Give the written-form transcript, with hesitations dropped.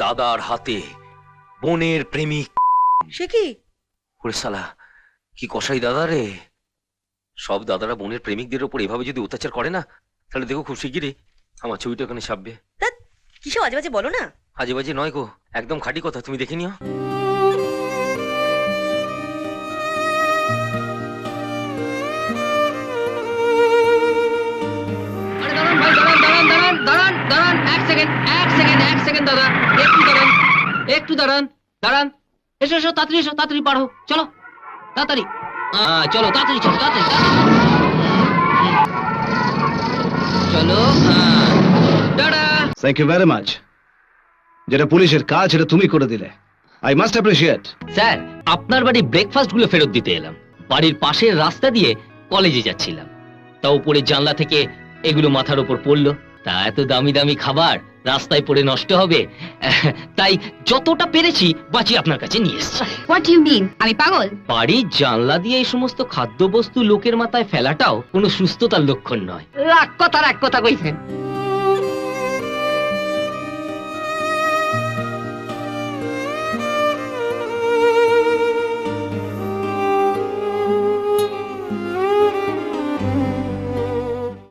দাদার হাতে বোনের প্রেমিক। সে কি? ওরে শালা, কি কসাই দাদা রে। সব দাদারা বোনের প্রেমিকদের উপর এভাবে যদি অত্যাচার করে না, তাহলে দেখো খুব শিগগিরই আমার ছবিটা ওখানে ছাপবে। কিসব আজে বাজে বলো না। আজে বাজে নয় গো, একদম খাঁটি কথা, তুমি দেখে নিও। দাঁড়ান, এক সেকেন্ড দাদা, একটু দাঁড়ান। এসো, তাড়াতাড়ি পার হোক, চলো তাড়াতাড়ি, চলো তাড়াতাড়ি, চলো। Ta-ta. Thank you very much. যেটা পুলিশের কাজ সেটা তুমি করে দিলে, আই মাস্ট অ্যাপ্রিশিয়েট। স্যার, আপনার বাড়ি ব্রেকফাস্ট গুলো ফেরত দিতে এলাম। বাড়ির পাশের রাস্তা দিয়ে কলেজে যাচ্ছিলাম, তা উপরে জানলা থেকে এগুলো মাথার উপর পড়লো। তা এত দামি দামি খাবার রাস্তায় পড়ে নষ্ট হবে, তাই যতটা পেরেছি বাঁচিয়ে আপনার কাছে নিয়ে এসেছি। What you mean? আমি পাগল? বাড়ির জানলা দিয়ে এই সমস্ত খাদ্যবস্তু লোকের মাথায় ফেলাটাও কোনো সুস্থতার লক্ষণ নয়। এক কথা কইছেন।